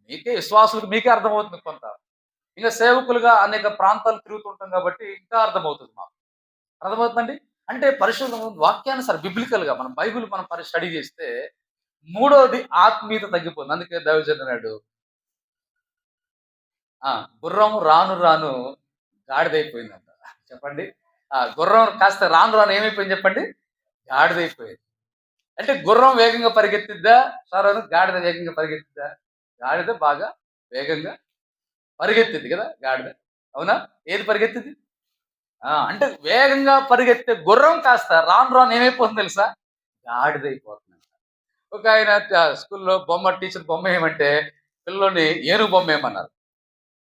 మీకే విశ్వాసులకు మీకే అర్థమవుతుంది కొంత. ఇంకా సేవకులుగా అనేక ప్రాంతాలు తిరుగుతుంటాం కాబట్టి ఇంకా అర్థమవుతుంది మాకు. అర్థమవుతుందండి? అంటే పరిశుద్ధ వాక్యానుసారం బిబ్లికల్‌గా మనం బైబిల్ మనం స్టడీ చేస్తే మూడోది ఆత్మీయత తగ్గిపోతుంది. అందుకే దైవజనుడు అన్నాడు, ఆ! గుర్రం రాను రాను గాడిదైపోయిందంట. చెప్పండి. గుర్రం కాస్త రాను రాను ఏమైపోయింది చెప్పండి? గాడిదైపోయింది. అంటే గుర్రం వేగంగా పరిగెత్తిద్దా? షారోను గాడిద వేగంగా పరిగెత్తిద్దా? గాడిద బాగా వేగంగా పరిగెత్తిద్ది కదా! గాడిద. అవునా? ఏది పరిగెత్తిద్ది? అంటే వేగంగా పరిగెత్తే గుర్రం కాస్త రాను రాను ఏమైపోతుందో తెలుసా? గాడిదైపోతుందంట. ఒకాయన స్కూల్‌లో టీచర్ బొమ్మ ఏయమంటే పిల్లోడిని ఏనుగు బొమ్మేయమన్నారు.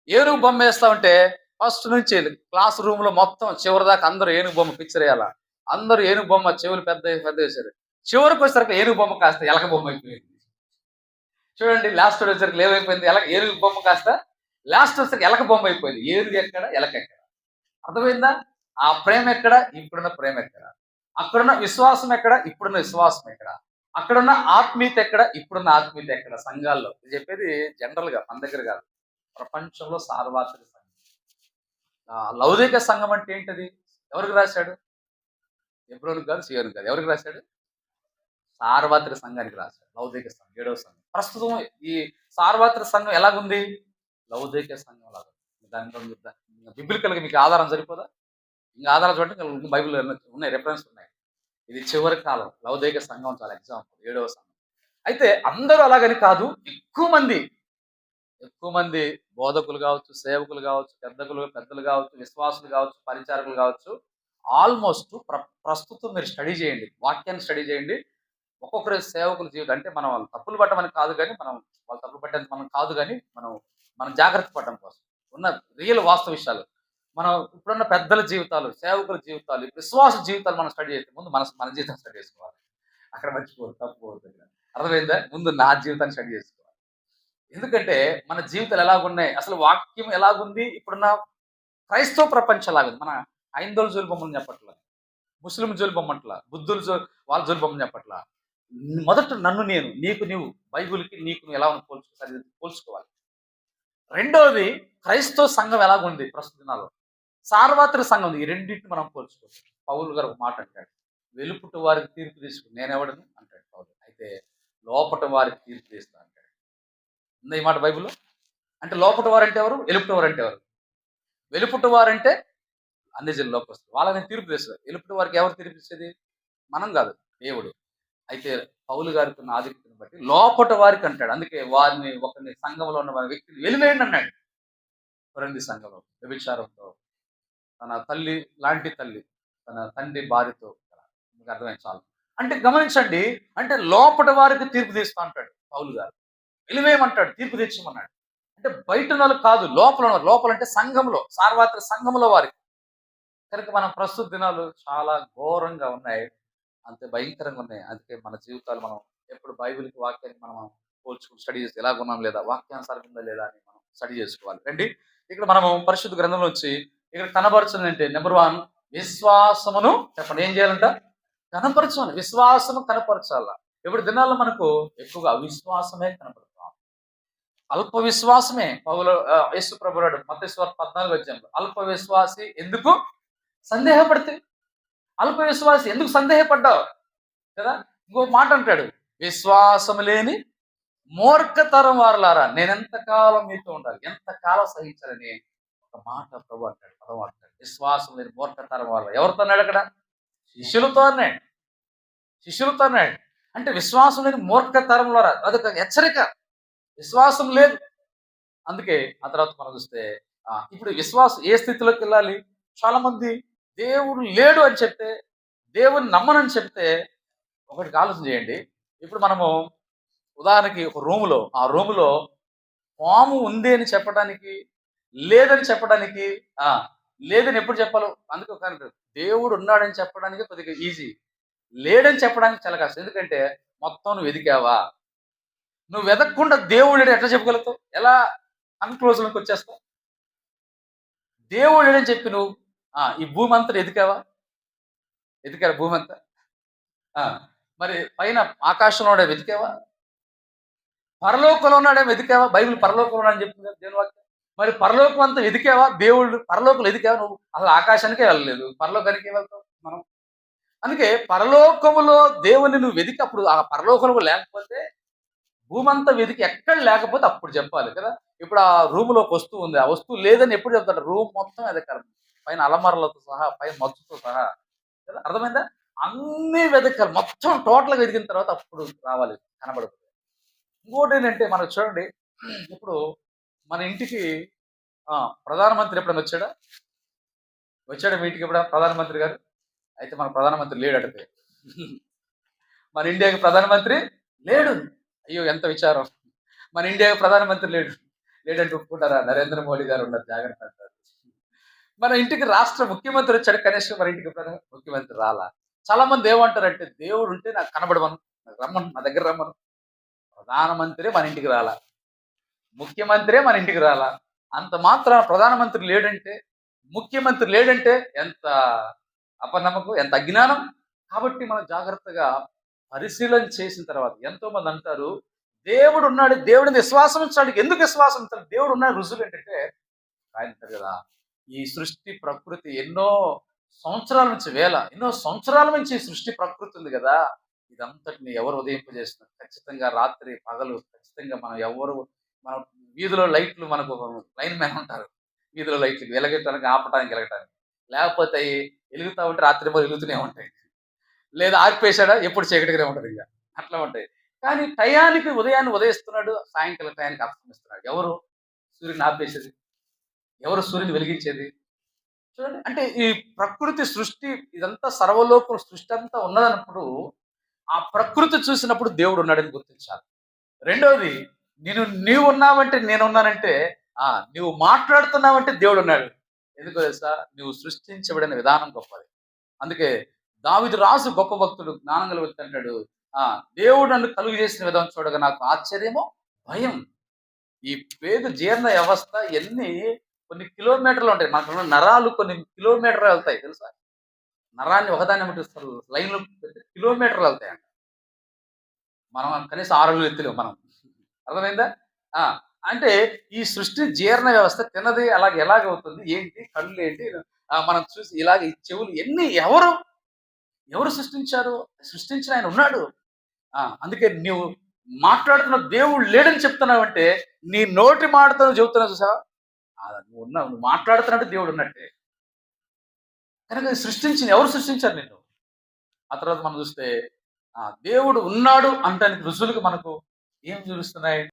ఏనుగు బొమ్మేస్తా ఉంటే ఫస్ట్ నుంచి క్లాస్ రూమ్‌లో మొత్తం చివరిదాకా అందరూ ఏనుగు బొమ్మ పిక్చరేయాల. అందరూ ఏనుగు బొమ్మ చెవులు పెద్దయేసారు. చివరికొచ్చేసరికి ఏనుగు బొమ్మ కాస్త ఎలక బొమ్మయిపోయింది. చూడండి లాస్ట్‌కొచ్చేసరికి ఏమైపోయింది? ఏనుగు బొమ్మ కాస్త లాస్టొచ్చేసరికి ఎలక బొమ్మయిపోయింది. ఏనుగు ఎక్కడ? ఎలక ఎక్కడ? అర్థమైందా? ఆ ప్రేమెక్కడ? ఇప్పుడున్న ప్రేమెక్కడ? అక్కడున్న విశ్వాసం ఎక్కడ? ఇప్పుడున్న విశ్వాసం ఎక్కడ? అక్కడున్న ఆత్మీయత ఎక్కడ? ఇప్పుడున్న ఆత్మీయత ఎక్కడ? సంఘాల్లో. నేను చెప్పేది జనరల్‌గా మన దగ్గర కాదు. ప్రపంచంలో సార్వత్రిక సంఘం. లౌకిక సంఘం అంటే ఏంటది? ఎవరికి రాశాడు? హెబ్రోనుకి కాదు, సీయోనుకి కాదు. ఎవరికి రాశాడు? సార్వత్రిక సంఘానికి రాశాడు. లౌకిక సంఘం, ఏడవ సంఘం. ప్రస్తుతం ఈ సార్వత్రిక సంఘం ఎలాగుంది? లౌకిక సంఘం లాగా. బిబ్లికల్‌గా మీకు ఆధారం సరిపోదా? ఇంకా ఆధారాలు చూడండి బైబిల్‌లో ఉన్నాయి, రిఫరెన్స్ ఉన్నాయి. ఇది చివరి కాలం. లౌకిక సంఘం చాలా ఎగ్జాంపుల్. ఏడవ సంఘం. అయితే అందరూ అలాగని కాదు. ఎక్కువ మంది బోధకులు కావచ్చు, సేవకులు కావచ్చు, పెద్దలు కావచ్చు, విశ్వాసులు కావచ్చు, పరిచారకులు కావచ్చు. ఆల్మోస్ట్ ప్రస్తుతం మీరు స్టడీ చేయండి. వాక్యాన్ని స్టడీ చేయండి. ఒక్కొక్కరి సేవకుల జీవితం అంటే మనం వాళ్ళు తప్పులు పట్టమని కాదు గానీ, వాళ్ళు తప్పులు పట్టేంత మనం కాదు గానీ, మనం జాగ్రత్త పడడం కోసం. ఉన్న రియల్ వాస్తవ విషయాలు. మనం ఇప్పుడున్న పెద్దల జీవితాలు, సేవకుల జీవితాలు, విశ్వాస జీవితాలు మనం స్టడీ చేస్తే ముందు మన జీవితం స్టడీ చేసుకోవాలి. అక్కడ మర్చిపోవద్దు, తప్పుకోవద్దు. అర్థమైందా? ముందు నా జీవితాన్ని స్టడీ చేసుకోవాలి. ఎందుకంటే మన జీవితాలు ఎలాగున్నాయి? అసలు వాక్యం ఎలాగుంది? ఇప్పుడున్న క్రైస్తవ ప్రపంచం ఎలాగుంది? మన హైందవుల జోలిబొమ్మని చెప్పట్లా. ముస్లిం జోలిబొమ్మంటలా. బుద్ధుల వాళ్ళ జోలిబొమ్మని చెప్పట్లా. మొదట నన్ను నేను, నీకు నీవు, బైబిల్‌కి నీకు నువ్వు ఎలా పోల్చుకోవాలి. రెండోది క్రైస్తవ సంఘం ఎలాగుంది ప్రస్తుత దినాల్లో? సార్వత్రిక సంఘం ఉంది. ఈ రెండిటిని మనం పోల్చుకోవచ్చు. పౌలు గారు ఒక మాట అంటాడు. వెలుపట వారికి తీర్పు తీర్చుకుని నేనెవడను అంటాడు పౌలు. అయితే లోపట వారికి తీర్పు తీస్తా అంటాడు. ఉందా ఈ మాట బైబిల్‌లో? అంటే లోపట వారంటే ఎవరు? వెలుపట వారంటే ఎవరు? వెలుపట వారంటే అన్ని లోకస్తులు. వాళ్ళని తీర్పు తీస్తారు. వెలుపట వారికి ఎవరు తీర్పిచ్చేది? మనం కాదు, దేవుడు. అయితే పౌలు గారికి ఉన్న ఆధిక్యతను బట్టి లోపట వారికి అంటాడు. అందుకే వారిని ఒకరిని సంఘంలో ఉన్న వ్యక్తిని వెలివేయండి అన్నాడు. కొరింథీ సంఘంలో వ్యభిచారంతో తన తల్లి లాంటి తల్లి తన తండ్రి భార్యతో మీకు అర్థమైంది చాలు. అంటే గమనించండి, అంటే లోపట వారికి తీర్పు తీస్తా అంటాడు పౌలు గారు. వెలివేయమంటాడు, తీర్పు తెచ్చమన్నాడు. అంటే బయట వాళ్ళు కాదు, లోపల అంటే సంఘంలో, సార్వత్రిక సంఘంలో వారికి. కనుక మనం ప్రస్తుత దినాలు చాలా ఘోరంగా ఉన్నాయి. అంతే భయంకరంగా ఉన్నాయి. అందుకే మన జీవితాలు మనం ఎప్పుడు బైబిల్‌కి, వాక్యానికి మనం పోల్చుకొని స్టడీ చేసి ఎలాగున్నాం లేదా, వాక్యానుసారం ఉందా లేదా అని మనం స్టడీ చేసుకోవాలి. రండి, ఇక్కడ మనము పరిశుద్ధ గ్రంథంలో వచ్చి ఇక్కడ కనబరచుంది అంటే నెంబర్ 1 విశ్వాసమును చెప్పండి. ఏం చేయాలంట? కనపరచాలి. విశ్వాసము కనపరచాల. ఇప్పుడు దినాల్లో మనకు ఎక్కువగా అవిశ్వాసమే కనపడుతుంది. అల్ప విశ్వాసమే యేసు ప్రభువాడు మత్తయి సువార్త 14వ అధ్యాయంలో అల్ప విశ్వాసి ఎందుకు సందేహపడితే, అల్ప విశ్వాసి ఎందుకు సందేహపడ్డావు కదా? ఇంకో మాట అంటాడు, విశ్వాసం లేని మూర్ఖతరం వారలారా నేనెంతకాలం మీతో ఉండాలి, ఎంతకాలం సహించాలని ఒక మాట ప్రభు అంటాడు, పదం అంటాడు. విశ్వాసం లేని మూర్ఖతరం వారు ఎవరితో అన్నాడు అక్కడ? శిష్యులతో అన్నాడు. అంటే విశ్వాసం లేని మూర్ఖతరంలో అదొక హెచ్చరిక. విశ్వాసం లేదు. అందుకే ఆ తర్వాత మనం చూస్తే ఇప్పుడు విశ్వాసం ఏ స్థితిలోకి వెళ్ళాలి? చాలా మంది దేవుడు లేడు అని చెప్తే, దేవుని నమ్మనని చెప్తే, ఒకటికి ఆలోచన చేయండి. ఇప్పుడు మనము ఉదాహరణకి ఒక రూములో పాము ఉంది అని చెప్పడానికి, లేదని చెప్పడానికి, లేదని ఎప్పుడు చెప్పాలో అందుకే ఒక దేవుడు ఉన్నాడని చెప్పడానికి కొద్దిగా ఈజీ, లేడని చెప్పడానికి చాలా కష్టం. ఎందుకంటే మొత్తం నువ్వు వెదికావా? నువ్వు వెదకకుండా దేవుడు ఎట్లా చెప్పగలుగుతావు? ఎలా కన్క్లూజన్‌లోకి వచ్చేస్తావు? దేవుడు లేడని చెప్పి నువ్వు ఈ భూమి అంతా ఎతికారా భూమి అంతా? మరి పైన ఆకాశంలో వెతికావా? పరలోకంలో ఉన్నాడేమో వెతికావా? బైబిల్ పరలోకంలో ఉన్నాడని చెప్తుంది కదా దేవుని వాక్యం. మరి పరలోకం అంతా వెతికావా? దేవుడు పరలోకంలో వెతికావా నువ్వు? అసలు ఆకాశానికే వెళ్ళలేదు. పరలోకానికి ఏం వెళ్తావు మనం? అందుకే పరలోకములో దేవుని నువ్వు వెతికి అప్పుడు ఆ పరలోకంలో లేకపోతే భూమంతా వెతికి ఎక్కడ లేకపోతే అప్పుడు చెప్పాలి కదా. ఇప్పుడు ఆ రూమ్‌లో ఒక వస్తువు ఉంది. ఆ వస్తువు లేదని ఎప్పుడు చెప్తాడు? రూమ్ మొత్తం వెతకాలి. పైన అలమారాలతో సహా, పైన మంచుతో సహా. కదా అర్థమైందా? అన్నీ వెతకాలి. మొత్తం టోటల్‌గా వెతికిన తర్వాత అప్పుడు రావాలి కనబడుతుంది. ఇంకోటేంటంటే మనకు చూడండి, ఇప్పుడు మన ఇంటికి ఆ! ప్రధానమంత్రి ఎప్పుడైనా వచ్చాడా? వచ్చాడా మీ ఇంటికి ఎప్పుడైనా ప్రధానమంత్రి గారు? అయితే మన ప్రధానమంత్రి లేడట. మన ఇండియాకి ప్రధానమంత్రి లేడు. అయ్యో! ఎంత విచారం. మన ఇండియాకి ప్రధానమంత్రి లేడు. లేడంటే ఒప్పుకుంటారా? నరేంద్ర మోడీ గారు ఉన్నారు జాగ్రత్త అంటారు. మన ఇంటికి రాష్ట్ర ముఖ్యమంత్రి వచ్చాడు, కనీసం మన ఇంటికి ఎప్పుడైనా ముఖ్యమంత్రి రాలా. చాలా మంది ఏమంటారంటే దేవుడు ఉంటే నాకు కనబడమను. నాకు రమ్మను, నా దగ్గర రమ్మను. ప్రధానమంత్రే మన ఇంటికి రాలా. ముఖ్యమంత్రే మన ఇంటికి రాలా. అంత మాత్రాన ప్రధానమంత్రి లేడంటే, ముఖ్యమంత్రి లేడంటే ఎంత అపనమ్మకం, ఎంత అజ్ఞానం. కాబట్టి మనం జాగ్రత్తగా పరిశీలన చేసిన తర్వాత ఎంతోమంది అంటారు, దేవుడున్నాడు, దేవుడిని విశ్వాసం ఉంచాలి. ఎందుకు విశ్వాసం ఉంచాలి? దేవుడున్నాడు రుజువేంటంటే ఆయన అంటారు కదా! ఈ సృష్టి ప్రకృతి ఎన్నో సంవత్సరాల నుంచి ఎన్నో సంవత్సరాల నుంచి ఈ సృష్టి ప్రకృతి ఉంది గదా! ఇదంతటిని ఎవరు ఉదయింపజేస్తున్నారు? ఖచ్చితంగా రాత్రి, పగలు ఖచ్చితంగా మన వీధిలో లైట్లు మనకు లైన్ మ్యాన్ ఉంటారు. వీధిలో లైట్లు వెలగటానికి, ఆపటానికి, ఎలగటానికి. లేకపోతే అయి ఎలుగుతా ఉంటే రాత్రిపూట ఎలుగుతూనే ఉంటాయి. లేదా ఆర్పేసాడా ఎప్పుడు చీకటిగానే ఉంటదింక. అట్లా ఉంటాయి. కానీ టయానికి ఉదయాన్ని ఉదయిస్తున్నాడు, సాయంకాలం టయానికి అస్తమిస్తున్నాడు. ఎవరు సూర్యుడిని ఆపేసేది? ఎవరు సూర్యుని వెలిగించేది? చూడండి. అంటే ఈ ప్రకృతి సృష్టి ఇదంతా సర్వలోకం సృష్టి అంతా ఉన్నదన్నప్పుడు, ఆ ప్రకృతి చూసినప్పుడు దేవుడున్నాడని గుర్తించాలి. రెండోది నీవున్నావంటే నేనున్నానంటే, నువ్వు మాట్లాడుతున్నావంటే దేవుడున్నాడు. ఎందుకో తెలుసా? నువ్వు సృష్టించబడిన విధానం గొప్పది. అందుకే దావీదు రాజు గొప్ప భక్తుడు, జ్ఞానం గల వ్యక్తి అంటాడు. ఆ! దేవుడు నన్ను కలుగ చేసిన విధానం చూడగా నాకు ఆశ్చర్యము, భయం. ఈ పేగు జీర్ణ వ్యవస్థ ఎన్ని కొన్ని కిలోమీటర్లు ఉంటాయి. మనకున్న నరాలు కొన్ని కిలోమీటర్లు వెళ్తాయి తెలుసా? నరాన్ని ఒకదాన్ని ముట్టిస్తారు లైన్‌లో పెడితే కిలోమీటర్లు వెళ్తాయంట. మనం కనీసం 6 అడుగులు ఎత్తులేము మనం. అర్థమైందా? ఆ! అంటే ఈ సృష్టి జీర్ణ వ్యవస్థ తిన్నది ఎలాగవుతుంది? ఏంటి? కళ్ళేంటి? మనం చూసి ఇలాగ ఈ చెవులు ఎన్ని ఎవరు సృష్టించారు? సృష్టించిన ఆయన ఉన్నాడు. అందుకే నీవు మాట్లాడుతున్న దేవుడు లేడని చెప్తున్నావంటే, నీ నోటి మాటతో నువ్వు చెబుతున్నావు చూసావా? నువ్వు మాట్లాడుతున్నట్టు దేవుడు ఉన్నట్టే. కనుక ఎవరు సృష్టించారు నిన్ను? ఆ తర్వాత మనం చూస్తే దేవుడు ఉన్నాడు అనటానికి రుజువులుగా మనకు ఏం చూపిస్తున్నాయి?